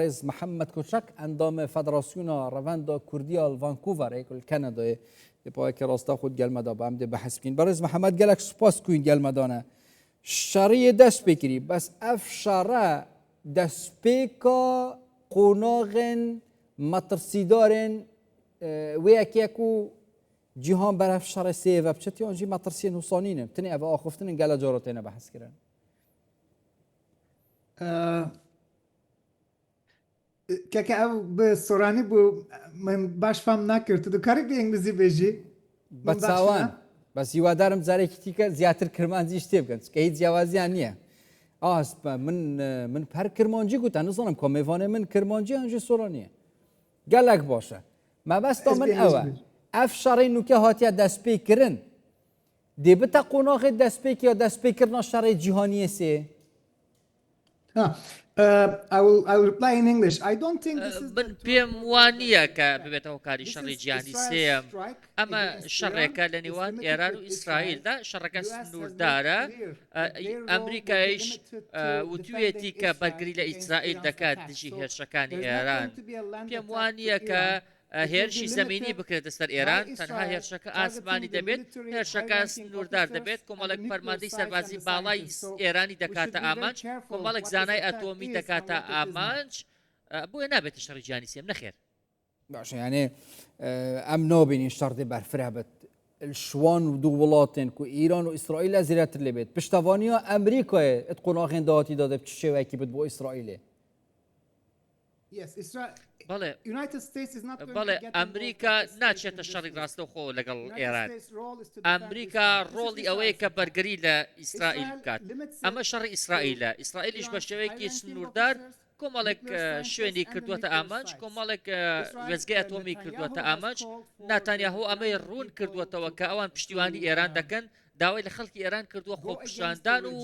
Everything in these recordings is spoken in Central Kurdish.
رئيس محمد کوچک اندام فدراسیون روند کوردیا فانکوور کل کانادا پای که راستا خود گلمدا با عمد بحث کن برز محمد گلک سپاس کوین گلمدانه شریع دست بکری بس اف شرع دست بکا قناغن مترسیدارن و یکیکو جهان برف شرع سه و بچتی آنجی مترسین حسانینه تنی او آخفتن گل جارتینه بحث کردن که او به سورانی بو من باش فهم نکرد تو کاری به انگلیسی بجی بتساوان بس یوادارم زاره کتی که زیاتر کرمانجی اشته بکن که هیچ جوازی نیه آسپ من پر کرمانجی گوتن نزانم که میوانه من کرمانجی انجی سورانیه گلک باشه ما بس تا من اوه اف شرعی نوکه هاتیه دست پی کرن دی بتا قناغ دست پی که یا دست پی کرنا شرع جهانیه سه I will reply in English. I don't think this is من پێم وانە کە ببێتە هۆکاری شەڕی جیهانی سێم ئەمە شەڕێکە لە نێوان ئێران و ئیسرائیلدا شەڕەکە سنووردارە ئەمریکایش وتوێتی کە بەرگری لە ئیسرائیل دەکات دژی هێرشەکانی ئێران پێم وانە کە هێرشی زەمینی بکرێتە سەر ئێران تەنها هێرشەکە ئاسمانی دەبێت هێرشەکە سنووردار دەبێت کۆمەڵک فەرماندەی سەربازی باڵای ئێرانی دەکاتە ئامانج کۆمەڵک زانای ئەتۆمی دەکاتە ئامانج بۆیە نابێتە شەڕی جیهانی سێم نەخێر باشه يعني ام نابين الشرط برفرهبت الشوان ودو ولاتن كو ايران واسرائيل ازيرات اللي بيت بشتوانيا امريكا اتقناخين داتي داده بتشي واكي بو اسرائيل Yes, Israel. بەڵێ United States is not going بەڵێ to get ئەمریکا ناچێتە شەڕی ڕاستەوخۆ لەگەڵ ئێران ئەمریکا ڕۆڵی ئەوەیە کە بەرگری لە ئیسرائیل بکات ئەمە شەڕی ئیسرائیلە ئیسرائیلیش بە شێوەیەکی سنووردار کۆمەڵێک شوێنی کردووەتە ئامانج کۆمەڵێک وێزگای ئەتۆمی کردووەتە ئامانج ناتانیاهۆ ئەمەی ڕوون کردووەتەوە کە ئەوان پشتیوانی ئێران دەکەن داوای لە خەڵکی ئێران کردووە خۆپشاندان و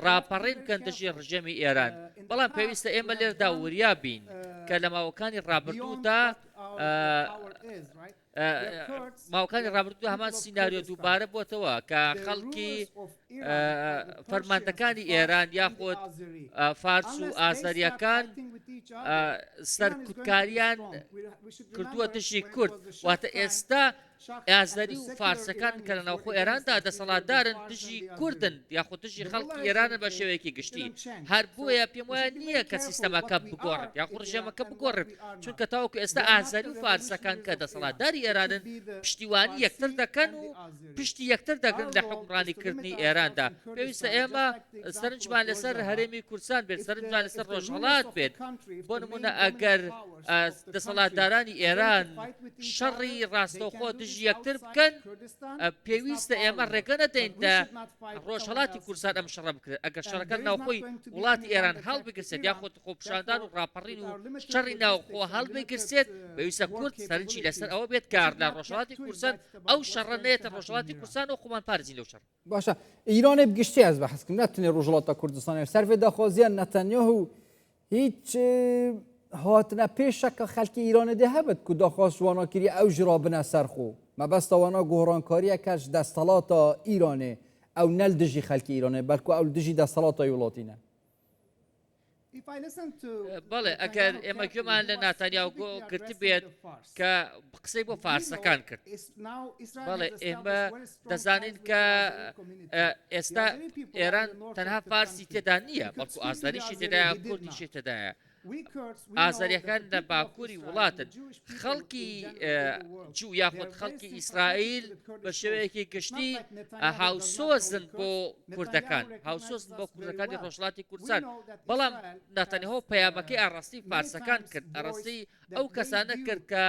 ڕاپەڕین بکەن دژی ڕژەمی ئێران بەڵام پێویستە ئێمە لێردا وریا بین کە لە ماوەکانی ڕابردوودا ماوەکانی ڕابردوو هەمان سیناریۆ دووبارە بۆتەوە کە خەڵکی فەرماندەکانی ئێران یاخۆت فارس و ئازاریەکان سەرکوتکاریان کردووە دژی کورد واتە ئێستا ئازاری و فارسەکان کە لە ناوخۆ ئێراندا دەسەڵاتدارن دژی کوردن یاخۆ دژی خەڵکی ئێرانە بە شێوەیەکی گشتی هەر بۆیە پێم وایە نییە کە سیستەمەکە بگۆڕێت یاخۆ ڕژێمەکە بگۆڕێت چونکە تاوەکو ئێستا ئازاری و فارسەکان کە دەسەڵاتداری ئێرانن پشتیوانی یەکتر دەکەن و پشتی یەکتر دەگرن لە حکمڕانیکردنی ئێراندا پێویستە ئێمە سەرنجمان لەسەر هەرێمی کورسان بێت سەرنجمان لەسەر ڕۆژهەڵات بێت بۆ نمونە ئەگەر دەسەڵاتدارانی ئێران شەڕی ڕاستەوخۆ دژی یەکتر بکەن پێویستە ئێمە ڕێگە نەدەیندا ڕۆژهەڵاتی کورسان ئەم شەڕە بکرێت ئەگەر شەڕەکە ناوخۆی وڵاتی ئێران هەڵبگرسێت یاخۆت خۆپشاندان و ڕاپەڕین و شەڕی ناوخۆ هەڵبگرسێت پێویستە کورد سەرنجی لەسەر ئەوە بێت کار لە ڕۆژهەڵاتی کورسان ئەو شەڕە نێتە ڕۆژهەڵاتی کورسان و خۆمان پارێزین لەو شەڕ باشه ایران بگشتی از بحث کنیم نتونی روجلاتا کردستان سر و داخوازیان نتانیاهو هیچ هاتنا پیش که خلک ایران ده هبت که داخواست وانا کری او جرابنا سرخو ما بس وانا گهرانکاری کش دستالات ایرانه او نل دجی خلک ایرانه بلکه او دجی دستالات یولاتینه بەڵێ ئەگەر ئێمە گوێمان لە ناتانیاو گرتی بێت کە قسەی بۆ فارسەکان کرد بەڵێ ئێمە دەزانین کە ئێستا ئێران تەنها فارسی تێدا نییە بەڵکو ئازاریشی تێدایە کوردیشی تێدایە ئازاریەکان لە باکووری وڵاتن خەڵکی جوو یاخۆت خەڵکی ئیسرائیل بە شێوەیەکی گشتی هاوسۆزن بۆ کوردەکان هاوسۆزن بۆ کوردەکانی ڕۆژهەڵاتی کوردستان بەڵام ناتەنیاهۆ پەیامەکەی ئاڕاستی فارسەکان کرد ئاڕاستی ئەو کەسانە کرد کە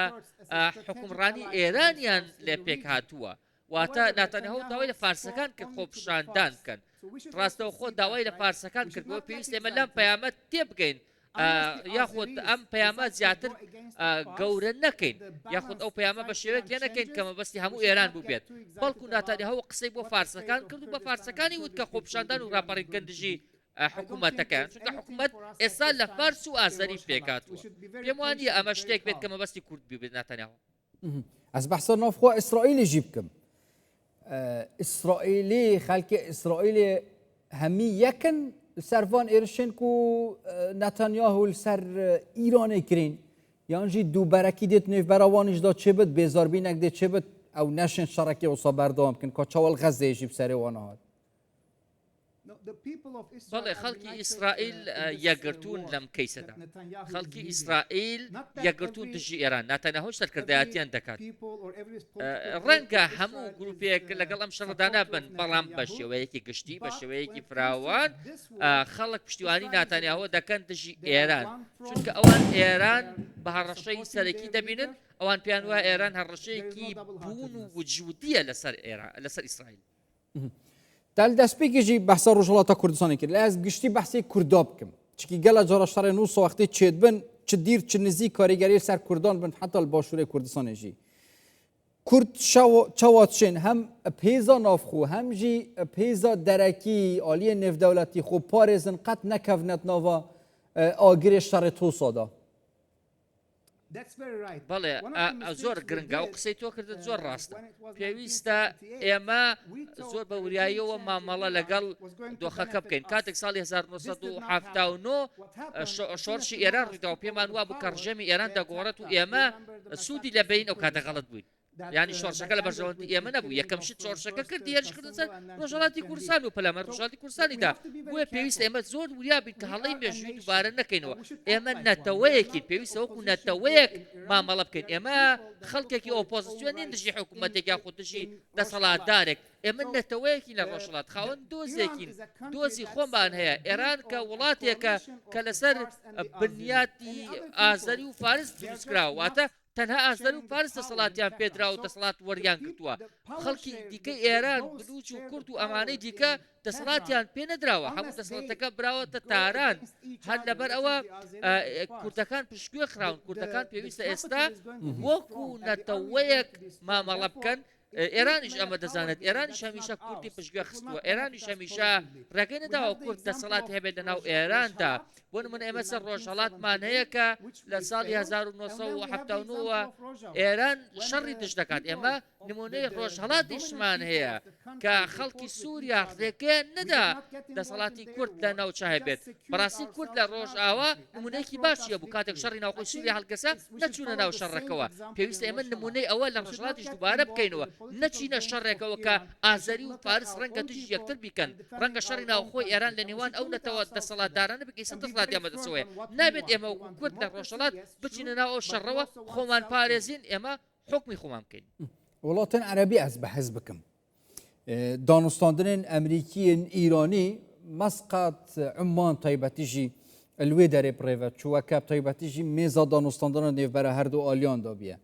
حکومڕانی ئێرانیان لێ پێک هاتووە واتە ناتەنیاهۆ داوای لە فارسەکان کرد خۆپشاندان بکەن ڕاستەوخۆ داوای لە فارسەکان کرد بۆ پێویست ئێمە لەم پەیامە تێبگەین یاخود ئەم پەیامە زیاتر گەورە نەکەین یاخود ئەو پەیامە بە شێوەیەک لێ نەکەین کە مەبەستی هەموو ئێران بوو بێت بەڵکو ناتانیاهۆ قسەی بۆ فارسەکان کرد و بە فارسەکانی وت کە خۆپشاندان و ڕاپەڕینکردن دژی حکوومەتەکەیان چونکە حکوومەت ئێستا لە فارس و ئازەری پێکاتوە پێم وانە ئەمە شتێک بێت کە مەبەستی کورد بێت ناتانیاهۆ از بحث نافخوا اسرائیل جیب کم اسرائیلی خلک اسرائیل همی یکن سروان ایرشن کو نتانیاهو سر ایران کرین یعنی دو برکی دیت نیف براوانش دا چه بد بیزار بینک دی چه بد او نشن شرکی و صبر دام کن که چوال غزه یجیب سر وانهاد بەڵێ خەڵکی ئیسرائیل یەکگرتوون لەم کەیسەدا خەڵکی ئیسرائیل یەکگرتوون دژی ئێران ناتەنیاهو سەرکردایەتیان دەکات ڕەنگە هەموو گروپێک لەگەڵ ئەم شەڕدانا بن بەڵام بە شێوەیەکی گشتی بە شێوەیەکی فراوان خەڵک پشتیوانی ناتەنیاهو دەکەن دژی ئێران چونکە ئەوان ئێران بە هەڕەشەی سەرەکی دەبینن ئەوان پیان وایە ئێران هەڕەشەیەکی بوون و وجودیە لەسەر ئیسرائیل دل دست بگیری بحث روجلات کردستانی کرد. لذت گشتی بحثی کرداب کم. چکی گل جارا شر نو سوخته چید بن چه دیر چه نزی کارگری سر کردان بن حتی الباشور کردستان جی. کرد چواتشن هم پیزا نافخو هم جی پیزا درکی عالی نف دولتی خو پارزن قط نکفنت نوا آگر شر تو صدا. بەڵێ زۆر گرنگە و قسەی تۆ کردت زۆر ڕاستە پێویستە ئێمە زۆر بە وریاییەوە مامەڵە لەگەڵ دۆخەکە بکەین کاتێک ساڵی 1970 شۆڕشی ئێران ڕوویداوە پێمان وا بوو کە ڕژێمی ئێران دەگۆڕێت و ئێمە سوودی لەبین ئەو کاتە غەڵەت بووین ینی شۆڕشەکە لە بەرژەوەندی ئێمە نەبوو یەکەم شت شۆڕشەکە کردی هێرش کردن سەر ڕۆژهەڵاتی کوردستان و پەلامە ڕۆژهەڵاتی کوردستانیدا بۆیە پێویستە ئێمە زۆر وریا بین کە هەڵەی مێژووی دووبارە نەکەینەوە ئێمە نەتەوەیەکین پێویستە وەکو نەتەوەیەک مامەڵە بکەین ئێمە خەڵکێکی ئۆپۆزیسیۆن نین دژی حکوومەتێک یا خۆ دژی دەسەڵاتدارێک ئێمە نەتەوەیەکی لە ڕۆژهەڵات خاوەن دۆزێکین دۆزی خۆمان هەیە ئێران کە وڵاتێکە کە لەسەر بنیاتی ئازەری و فارس دروستکراوە واتە تەنها ئازەر و فارس دەسەڵاتیان پێدرا و دەسەڵات وەریان کردووە خەڵکی دیکەی ئێران بلوچ و کورد و ئەمانەی دیکە دەسەڵاتیان پێ نەدراوە هەموو دەسەڵاتەکە براوەتە تاران هەر لەبەر ئەوە کوردەکان پشتگوێ خراون کوردەکان پێویستە ئێستا وەکو نەتەوەیەک مامەڵە بکەن ئێرانیش ئەمە دەزانێت ئێرانیش هەمیشە کوردی پشتگوێ خستووە ئێرانیش هەمیشە ڕێگەی نەداوە کورد دەسەڵات هەبێت لەناو ئێراندا بۆ نمونە ئێمە سەر ڕۆژهەڵاتمان هەیە کە لە ساڵی 1970 ئێران شەڕی دژ دەکات ئێمە نمونەی ڕۆژهەڵاتیشمان هەیە کە خەڵکی سووریا ڕێگەیان نەدا دەسەڵاتی کورد لە ناوچە هەبێت بەڕاستی کورد لە ڕۆژئاوا نمونەیەکی باشیە بوو کاتێک شەڕی ناوخۆی سووریا هەڵگەسا نەچوونە ناو شەڕەکەوە پێویستە ئێمە نمونەی ئەوە لە ڕۆژهەڵاتیش دووبارە بکەینەوە نەچینە شەڕێکەوە کە ئازەری و فارس ڕەنگە دژی یەکتر بیکەن ڕەنگە شەڕی ناوخۆی ئێران لە نێوان ئەو نەتەوە دەسەڵاتدارانە بگەیسە دەسەڵاتی ئەمە دەسەوەیە نابێت ئێمە کورد لە ڕۆژهەڵات بچینە ناو ئەو شەڕەوە خۆمان پارێزین ئێمە حکمی خۆمان بکەین وڵاتن عەرەبی ئەس بەحەز بکەم دانوستاندنên ئەمریکیên ئیرانی مسقات عمان تایبەتیژی الوێ دەرێ پڕێڤە چووەکە تایبەتیژی mêza danostandana nêvbera her du aliyan da biye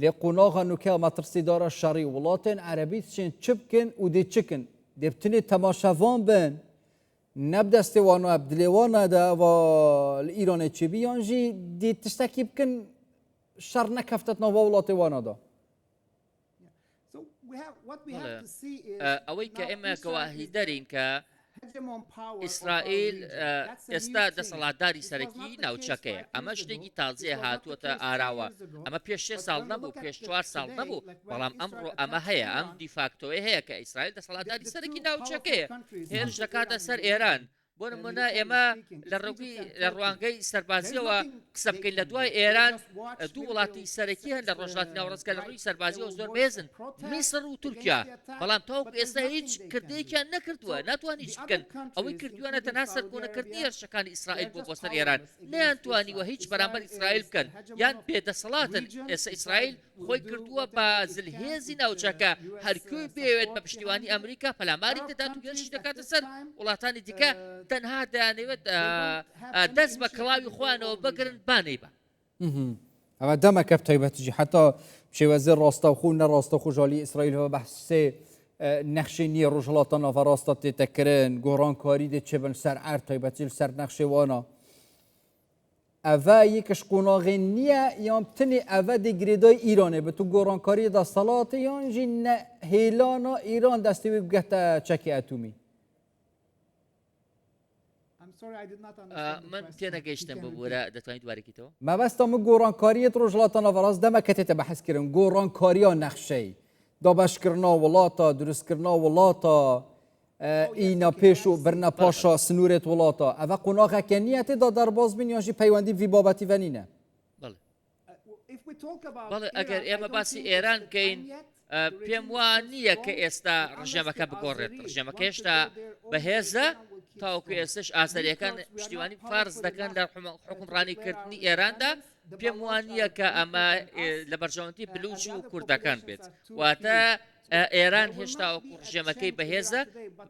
lê qonaxa nûke matirsidara şerî welatên Erebî çên çi bikin û dê çikin dê bi tinê temaşevan bin ne bi destê wan e bi dilê wan e de eva li Îranê çêbî yan jî dê tiştekî bikin şer nekeftet nava welatê wan da ئەوەی کە ئێمە گەواهی دەرین کە ئیسرائیل ئێستا دەسەڵاتداری سەرەکی ناوچەکەیە ئەمە شتێکی تازیە هاتووەتە ئاراوە ئەمە پێش 6 ساڵ نەبوو پێش 4 ساڵ نەبوو بەڵام ئەمڕۆ ئەمە هەیە ئەم دیفاکتۆی هەیە کە ئیسرائیل دەسەڵاتداری سەرەکی ناوچەکەیە هێرش دەکاتە سەر ئێران بۆ نمونە ئێمە لە ڕوانگەی سەربازیەوە قسە بکەین لە دوای ئێران دوو وڵاتی سەرەکی هەن لە ڕۆژهەڵاتی ناوەڕاستکە لە ڕووی سەربازیەوە زۆر بێزن میسر و تورکیا بەڵام تاوەکو ئێستا هیچ کردەیەکیان نەکردووە ناتوانانی هیچ بکەن ئەوەی کردووانە تەنها سەرکۆنەکردنی هێرشەکانی ئیسرائیل بۆ بۆ سەر ئێران نەیانتوانیوە هیچ بەرامبەر ئیسرائیل بکەن یان بێدەسەڵاتن ئێستا ئیسرائیل خۆی کردووە بە زلهێزی ناوچەکە هەرکوێ بێوێت بە پشتیوانی ئەمریکا پەلاماری دەدات و هێرشی دەکاتە سەر وڵاتانی دیکە تەنها دەیانەوێت دەست بە کڵاوی خۆیانەوە بگرن بانەی بە ئەمە دەمەکە تایبەتیژی حتا شێوەزێ ڕاستەوخۆ و نەڕاستەخۆ ژالی ئیسرائیل هەوە بەحسێ نەخشەی نییە ڕۆژهەڵاتە ناڤەڕاستە تێتەکردن گۆڕانکاری دەچێبن سەر ئەر تایبەتی سەر نەخشێوانە ئەڤە یەکەش قۆناغێ نییە یان بتنێ ئەڤە دەگرێدای ئیرانێ بە تو گۆڕانکاری دەسەڵاتە یان ژی هێلانە ئیران دەستێوێ بگەتە چەکی ئەتومی من تێنەگەیشتم ببوورە دەتوانیت دوارێکیتەوە مەبەستە من گۆڕانکاریەت ڕۆژهەڵاتە ناڤەڕاست دەمەکە تێتە بەحەزکردن گۆڕانکاریە نەخشەی دابەشکردنا وڵاتە دروستکردنا وڵاتە اینا پیش و برنا پاشا سنورت ولاتا اوه قناغه که نیتی دا در باز بین یانجی پیوندی وی بابتی ونینه بەڵێ بەڵێ ئەگەر ئێمە باسی ئێران بکەین پێم وان نییە کە ئێستا ڕژێمەکە بگۆڕێت ڕژێمەکە هێشتا بەهێزە تاوەکو ئێستش ئازاریەکان پشتیوانی فارز دەکەن لە حکومڕانیکردنی ئێراندا پێم وان نییە کە ئەمە لە بەرژەوەندی بلوچ و کوردەکان بێت واتە ئێران هێشتا وەکو ڕژێمەکەی بەهێزە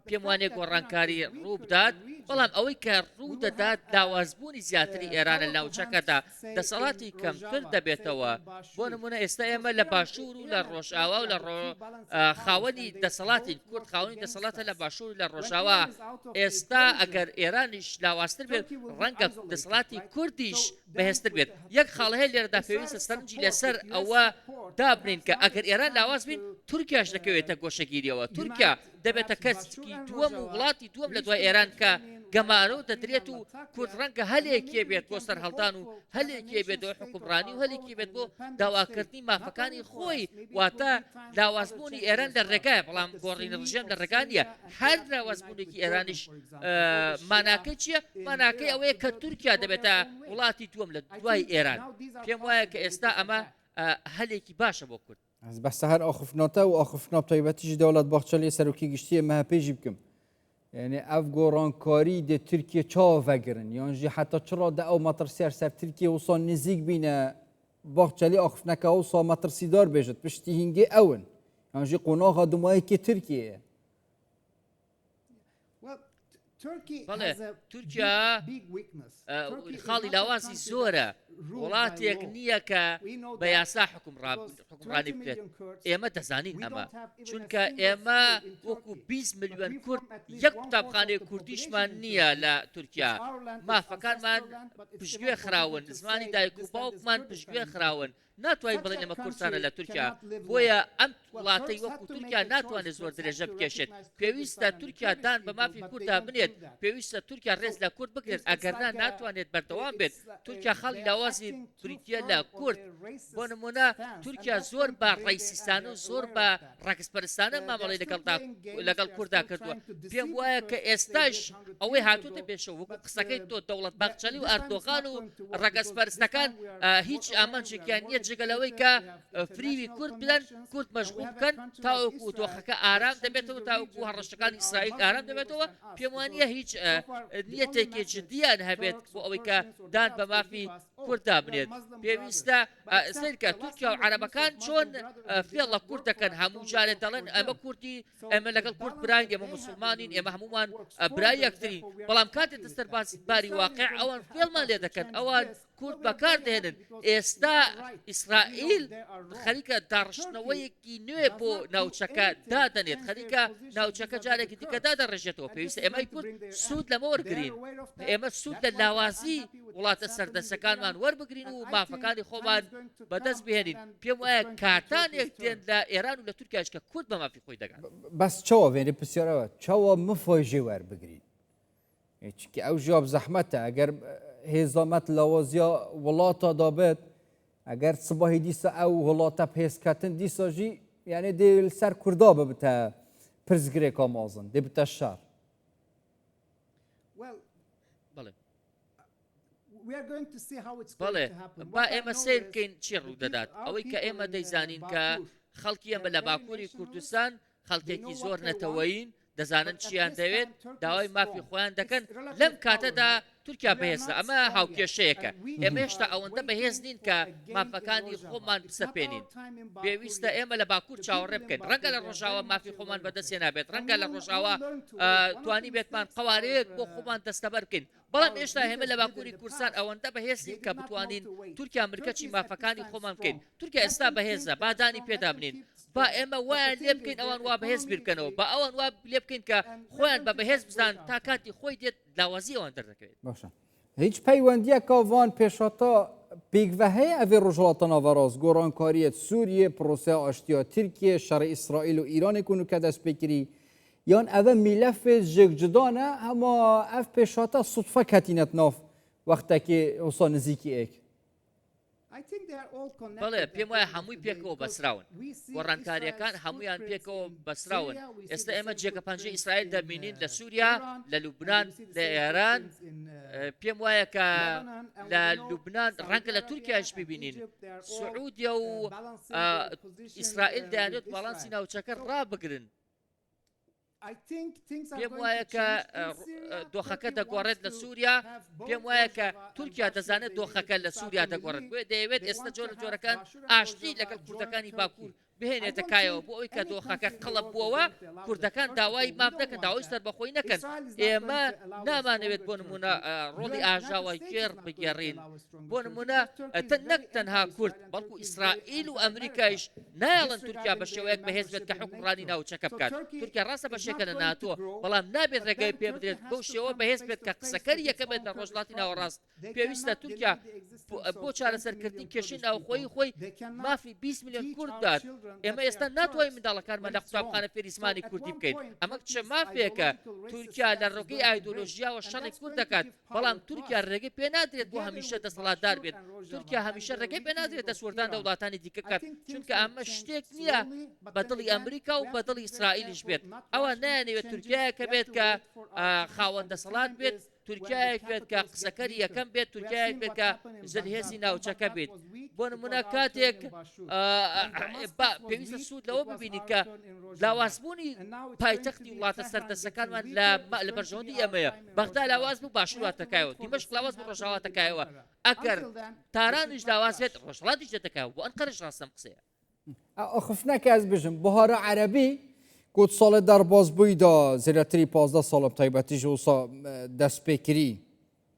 پێم وانێ گۆڕانکاری ڕوو بدات بەڵام ئەوەی کە ڕوو دەدات داوازبوونی زیاتری ئێرانە لە ناوچەکەدا دەسەڵاتی کەمتر دەبێتەوە بۆ نمونە ئێستا ئێمە لە باشوور و لە ڕۆژئاوا و لە خاوەنی دەسەڵاتی کورد خاوەنی دەسەڵاتە لە باشوور لە ڕۆژاوا ئێستا ئەگەر ئێرانیش لاوااستر بێت ڕەنگە دەسەڵاتی کوردیش بەهێزتر بێت یەک خاڵ هەیە لێرەدا پێویستە سەرنجی لەسەر ئەوە دابنین کە ئەگەر ئێران لاواز بین تورکیاش دەکەوێتە گۆشەگیریەوە تورکیا دەبێتە کەسکی دووەم و وڵاتی دووەم لە دوای ئێران کە گەمارەوە دەدرێت و کورد ڕەنگە هەلێکێ بێت بۆ سەرهەڵدان و هەلێکێ بێت بۆ حکومڕانی و هەلێکی بێت بۆ داواکردنی مافەکانی خۆی واتە لاوازبوونی ئێران لە ڕێگایە بەڵام گۆڕینە ڕژێم لە ڕێگانیە هەر لاوازبوونێکی ئێرانیش ماناکەی چییە؟ ماناکەی ئەوەیە کە تورکیا دەبێتە وڵاتی دووەم لە دوای ئێران پێم وایە کە ئێستا ئەمە هەلێکی باشە بۆ کورد بەس هەر ئاخفناتە و ئاخفناب تایبەتیش دەوڵەت باخچە لێ سەرۆکی گشتیە مەها پێژی بکەم یعنی ئەف گۆڕانکاری دێ تورکیە چاوەگرن یانژی حتا چڕا دە ئەو مەترسیار سەر تورکیە وسا نزیک بینە باخچەلی ئاخفنەکە وسا مەترسیدار بێژێت پشتی هینگێ ئەون یانژی قۆناغا دومایەکی تورکیەیە بەڵێ تورکیا خاڵی لاوازی زۆرە وڵاتێک نییە کە بە یاسا حکومڕانی بکرێت ئێمە دەزانین ئەمە چونکە ئێمە وەکو 20 ملیۆن کورد یەک قوتابخانەی کوردیشمان نییە لە تورکیا مافەکانمان پشتگوێ خراون زمانی دایک و باوکمان پشتگوێ خراون ناتوانین بڵێن ئێمە کورسانە لە تورکیا بۆیە ئەم وڵاتەی وەکو تورکیا ناتوانێت زۆر درێژە بکێشێت پێویستە تورکیا دان بە مافی کووردا بنێت پێویستە تورکیا ڕێز لە کورد بکرێت ئەگەرنا ناتوانێت بەردەوام بێت تورکیا خەڵی لاوازی بریتە لە کورد بۆ نمونە تورکیا زۆر بە ڕیسیستانە و زۆر بە ڕاکسپەرستانە مامەڵی لەگەڵ کووردا کردووە پێم وایە کە ئێستاش ئەوەی هاتووتە پێشەوە وەکو قسەکەی تۆ دەوڵەت باخچەلی و ئەردۆغان و ڕاکسپەرستەکان هیچ ئامانجێکیان نییە جگەلەوەی کە فریوی کورد بدەن کورد مەشغوڵ بکەن تاوەکو دۆخەکە ئارام دەبێتەوە تاوەکو هەڕەشەکانی ئیسرائیل ئارام دەبێتەوە پێم وانە هیچ نیەتێکی جدیان هەبێت بۆ ئەوەی کە دان بە مافی کووردا بنێت پێویستە سیرکە تورکیا و عەرەبەکان چۆن فێڵە کورد دەکەن هەموو جارێ دەڵێن ئەمە کوردی ئەمە لەگەڵ کورد براین ئێمە موسڵمانین ئێمە هەمومان برای یەکترین بەڵام کاتێک دەستەر باری واقع ئەوان فێڵمان لێ دەکەن ئەوان کورد بەکار دێنن ئێستا ئیسرائیل خەریکە داڕشتنەوەیەکی نوێ بۆ ناوچەکە دادەنێت خەریکە ناوچەکە جارێکی دیکە دادەڕێژێتەوە پێویستە ئێمەی کورد سوود لەمە وەرگرین ئێمە سوود لە لاوازی وڵاتە سەردەسەکانمان وەربگرین و مافەکانی خۆمان بەدەست بهێنین پێم وایە کاتانێک دێن لە ئێران و لە تورکیاش کە کورد بە مافی خۆی دەگەن بەس چاوە وێنێ پرسیارەوە چاوە مفۆژێ وەربگرین چکە ئەو ژیاب زەحمەتە ئەگەر هێزامەت لاوازیا وڵاتە دابێت ئەگەر سباهی دیسە ئەو وڵاتە پێسکەتن دیسەژی یعنی دێ سەر کووردا ببتە پرزگرێکا مازن دێ بتە شار بەڵێ با ئێمە سیر بکەین چی ڕوو دەدات ئەوەی کە ئێمە دەیزانین کە خەڵکی ئەمە لە باکووری کوردستان خەڵکێکی زۆر نەتەوەین دەزانن چیان دەوێت داوای مافی خۆیان دەکەن لەم کاتەدا تورکیا بەهێزە ئەمە هاوکێشەیەکە ئێمە هێشتا ئەوەندە بەهێز نین کە مافەکانی خۆمان بسەپێنین پێویستە ئێمە لە باکوور چاوەڕێ بکەین ڕەنگە لە ڕۆژاوە مافی خۆمان بەدەستێ نابێت ڕەنگە لە ڕۆژاوە توانی بێتمان قوارەیەک بۆ خۆمان دەستەبەر بکەین بەڵام ئێشتا هێمە لە باکووری کوردستان ئەوەندە بەهێزین کە بتوانین تورکیا مرکەچی مافەکانی خۆمان بکەین تورکیا ئێستا بەهێزە بادانی پێدا بنین با ئێمە وایان لێ بکەین ئەوان وا بەهێز بیرکەنەوە با ئەوان وا لێ بکەین کە خۆیان بە بەهێز بزان تا کاتی خۆی دێت لاوازی ئەوان دەردەکەوێت باشە هیچ پەیوەندیە کاوان پێشەتا پێکڤە هەیە ئەvê ڕۆژهڵاتە ناوەڕاست گۆڕانکاریەت سووریە پرۆسیا ئاشتیا تورکیە شەڕی ئیسرائیل و ئیرانێک و کە دەست پێکری یان ئەvە میلەفێ ژێکجدانە ئەما ئەف پێشەتا سوتفە کەتینەت ناف وەختێکی وسا نزیکی ئێک بەڵێ پێم وایە هەمووی پێکەوە بەسراون گۆڕانکاریەکان هەمویان پێکەوە بەسراون ئێستا ئێمە جێگە پەنجەی ئیسرائیل دەبینین لە سووریا لە لوبنان لە ئێران پێم وایە کە لە لوبنان ڕەنگە لە تورکیاش ببینین سعودیا و ئیسرائیل دەیانێت باڵانسی ناوچەکە ڕابگرن پێم وایە کە دۆخەکە دەگۆڕێت لە سووریا پێم وایە کە تورکیا دەزانێت دۆخەکە لە سووریا دەگۆڕێت بۆ دەیەوێت ئێستا جۆرە جۆرەکان ئاشتی لەگەڵ کوردەکانی باکوور بهێنێتە کایەوە بۆ ئەوی کە دۆخەکە قەڵب بووەوە کوردەکان داوای مام نەکەن داوای سەربەخۆی نەکەن ئێمە نامانەوێت بۆ نمونە ڕۆڵی ئاژاوە گێڕ بگێڕین بۆ نمونە نەک تەنها کورد بەڵکو ئیسرائیل و ئەمریکایش نایڵن تورکیا بە شێوەیەک بەهێز بێت کە حکومڕانی ناوچەکە بکات تورکیا ڕاستە بەشێکە لە ناتۆ بەڵام نابێت ڕێگای پێ بدرێت بەو شێوە بەهێز بێت کە قسەکەری یەکە بێت لە ڕۆژهەڵاتی ناوەڕاست پێویستە تورکیا بۆ چارەسەرکردنی کێشەی ناوخۆیی خۆی مافی 20 میلیۆن کورد دات ئێمە ئێستا ناتوانین منداڵەکانمان لە قوتابخانە فێری زمانی کوردی بکەین ئەمە چه مافێکە تورکیا لە ڕێگەی ئایدۆلۆژیاوە شەڕی کورد دەکات بەڵام تورکیا ڕێگەی پێ نادرێت بۆ هەمیشە دەسەڵاتدار بێت تورکیا هەمیشە ڕێگەی پێ نادرێت دەسوەردان لە وڵاتانی دیکە کات چونکە ئەمە شتێک نییە بەدڵی ئەمریکا و بەدڵی ئیسرائیلیش بێت ئەوە نایانەوێت تورکیایەکە بێت کە خاوەن دەسەڵات بێت تورکیایەک بێت کە قسەکەری یەکەم بێت تورکیایەک بێت کە زەرهێزی ناوچەکە بێت بۆ نمونە کاتێک پێویستە سوود لەوە ببینیت کە لاوازبوونی پایتەختی وڵاتە سەردەسەکانمان لە بەرژەوەندی ئەمەیە بەغدا لاواز بوو باشواتەکایەوە دیمەشق لاواز بوو ڕۆژاواتەکایەوە ئەگەر تارانیش لاواز بێت ڕۆژهەڵاتیش دەتەکایەوە بۆ ئەنقەرەش ڕاستەم قسەیە خفنەکە ئەس بژم بوهارە عەرەبی گوت ساڵێ دەربازبوویدا زیاتری 15 ساڵم تایبەتیژ وسا دەستپێکری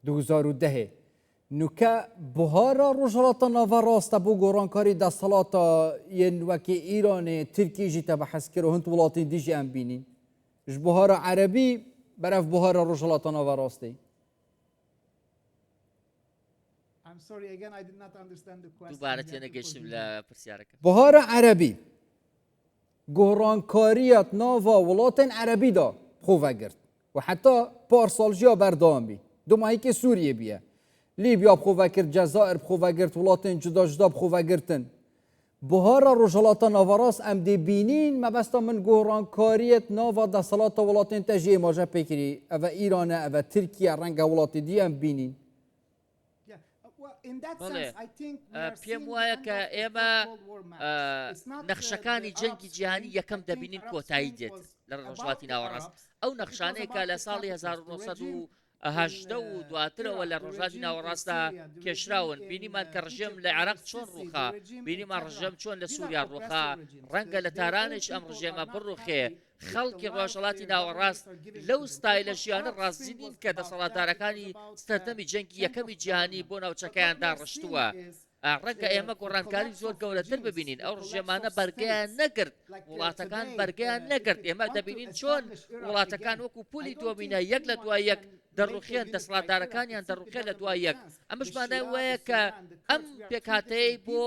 2010 نوکە بوهارە ڕۆژهەڵاتە ناڤەڕاستە بۆ گۆڕانکاری دەسەڵاتە یەن وەکی ئیرانێ تورکیژی تە بەحەزکرد و هەند وڵاتی دیژی ئەم بینین ژ بوهارە عەرەبی بەرەف بوهارە ڕۆژهەڵاتە ناڤەڕاستی دووبارە تێنەگەیشتم لە پرسیارەکە بوهارە عەرەبی گۆڕانکاریەت ناڤە وڵاتên عەرەبی دا بخۆڤەگرت و حتا پارساڵژیە بەردەوام بی دوماهیکێ سووریە بیە لیبیا بخۆڤەکرد جەزائر بخۆڤەگرت وڵاتên جودا جودا بخۆڤەگرتن بوهارە ڕۆژهەڵاتە ناڤەڕاست ئەم دێ بینین مەبەستە من گۆڕانکاریەت ناڤە دەسەڵاتە وڵاتên te jê êmaje pêkirî ev îranê ev tirkiye renga welatê dî em bînîn پێم وایە کە ئێمە نەخشەکانی جەنگی جیهانی یەکەم دەبینین کۆتایی دێت لە ڕۆژهەڵاتی ناوەڕاست ئەو نەخشانەیەکە لە ساڵی 1970 و دواترەوە لە ڕۆژهەڵاتی ناوەڕاستدا کێشراون بینیمان کە ڕژێم لە عێراق چۆن ڕووخا بینیمان ڕژەم چۆن لە سووریا ڕووخا ڕەنگە لە تارانش ئەم ڕژێمە بڕوخێ خەڵکی ڕۆژهەڵاتی ناوەڕاست لەو ستایلە ژیانە ڕازی نین کە دەسەڵاتدارەکانی سەردەمی جەنگی یەکەمی جیهانی بۆ ناوچەکەیاندا ڕشتووە ڕەنگە ئێمە گۆڕانکاری زۆر گەورەتر ببینین ئەو ڕژێمانە بەرگەیان نەگرت وڵاتەکان بەرگەیان نەگرت ئێمە دەبینین چۆن وڵاتەکان وەکو پولی دۆمینە یەک لە دوای یەک دەڕوخێن دەسەڵاتدارەکانیان دەڕوخێن لە دوای یەک ئەمەش مانای وایە کە ئەم پێکهاتەیە بۆ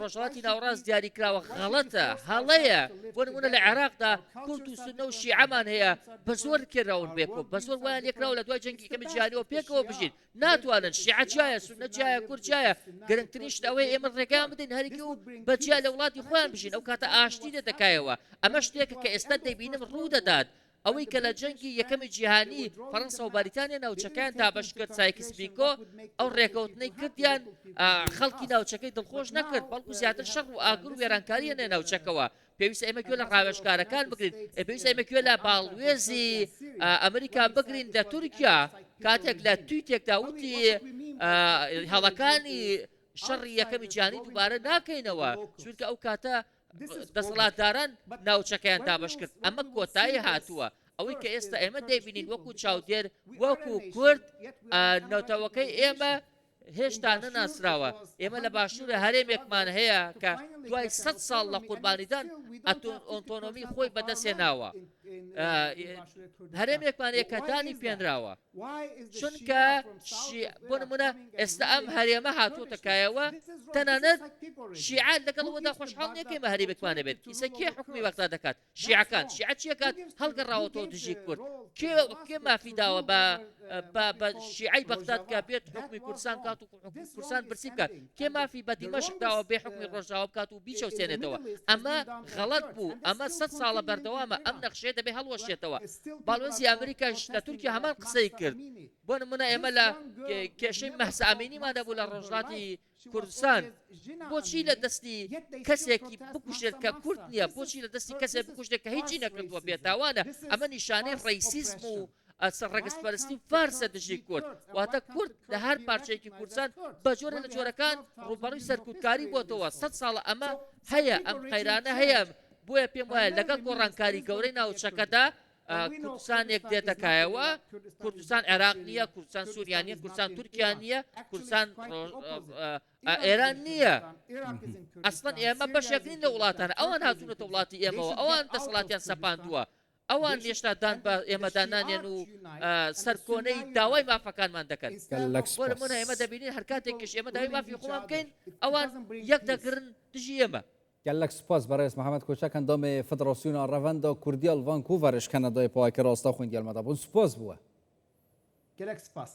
ڕۆژهەڵاتی ناوەڕاست دیاریکراوە غەڵەتە هەڵەیە بۆ نمونە لە عێراقدا کورد و سونە و شیعەمان هەیە بە زۆر کێراون بێکۆ بە زۆر وایان یەکراوە لە دوای جەنگی یەکەمی جیهانیەوە پێکەوە بژین ناتوانن شیعە جایە سونە جایە کورد جایە گرنگترین شت ئەوەیە ئێمە ڕێگەیان بدەین هەرێکی و بەجیا لە وڵاتی خۆیان بژین ئەو کاتە ئاشتی دەتەکایەوە ئەمە شتێکە کە ئێستا دەبینم ڕوو دەدات ئەوەی کە لە جەنگی یەکەمی جیهانی فەڕەنسا و بەریتانیا ناوچەکان دابەش کرد سایکس پیکۆ ئەو ڕێکەوتنەی کردیان خەڵکی ناوچەکەی دڵخۆش نەکرد بەڵکو زیاتر شەڕ و ئاگر و وێرانکاریە نێ ناوچەکەوە پێویستە ئێمە گوێ لە ڕاوێژکارەکان بگرین پێویستە ئێمە گوێ لە باڵوێزی ئەمریکا بگرین لە تورکیا کاتێک لە تویتێکدا وتی هەڵەکانی شەڕی یەکەمی جیهانی دووبارە ناکەینەوە چونکە ئەو کاتە دەسەڵاتداران ناوچەکەیان دابش کرد ئەمە کۆتایی هاتووە ئەوەی کە ئێستا ئێمە دەیبینین وەکو چاودێر وەکو کورد نەوتەوەکەی ئێمە هێشتا نەناسراوە ئێمە لە باشوورە هەرێمێکمان هەیە کە دوای 100 ساڵ لە قوربانیدان ئۆتۆنۆمی خۆی بەدەستێناوە هەرێمێکمان یەکەتانی پێنراوە چونکە بۆ نمونە ئێستا ئەم هەرێمە هاتووەتەکایەوە تەنانەت شیعات لەگەڵەوەدا خۆشحاڵ نییەکەی هەرێمێکمانە بێت کیسە کێ حکمی وەقتا دەکات شیعەکان شیعەت چیەکات هەڵگەڕاوەتەوە دژی کورد کێ مافی داوە بە بە شیعی بەغداد کە بێت حکمی کوردستان بکات و حکمی کوردستان برسی بکات کێ مافی بە دیمەشقداوە بێ حکمی ڕۆژاوە بکات و بیچەوسێنێتەوە ئەمە غەڵەت بوو ئەمە 100 ساڵە بەردەوامە ئەم نەخشێ دەبێ هەڵوەشێتەوە باڵۆزی ئەمریکاش لە تورکیا هەمان قسەی کرد بۆ نمونە ئێمە لە کێشەی مەحسا ئەمینیمان دەبوو لە ڕۆژهەڵاتی کوردستان بۆچی لە دەستی کەسێکی بکوژێت کە کورد نییە بۆچی لە دەستی کەسێک بکوژێت کە هیچی نەکردووە بێتاوانە ئەمە نیشانەی ڕیسیزم و ڕێگەسپەرستی فارسە دژی کورد واتە کورد لە هەر پارچەیەکی کوردستان بە جۆرە لە جۆرەکان ڕوبەڕووی سەرکوتکاری بۆتەوە 100 ساڵە ئەمە هەیە ئەم قەیرانە هەیە بۆیە پێم وایە لەگەڵ گۆڕانکاری گەورەی ناوچەکەدا کوردستانێک دێتەکایەوە کوردستان عێراق نییە کوردستان سووریا نیە کوردستان تورکیا نییە کوردستان ئێران نییە ئەسڵەن ئێمە بەشێکین لە وڵاتانە ئەوان هاتوونەتە وڵاتی ئێمەوە ئەوان دەسەڵاتیان سەپاندووە ئەوان هێشتا دان بە ئێمەدانانێن و سەرکۆنەی داوای مافەکانمان دەکەن وەرمونە ئێمە دەبینین هەر کاتێکیش ئێمە داوای مافی خۆمان بکەین ئەوان یەک دەگرن دژی ئێمە گەلک سپاس بەڕێز محەممەد کۆچەک ئەندامی فدراسیۆنا ڕەڤەندە کوردیال ڤانکوڤەرش کەنەدای پاواکە ڕاستە خوێن گەلمەدا بوون سپاس بووە gelek spas.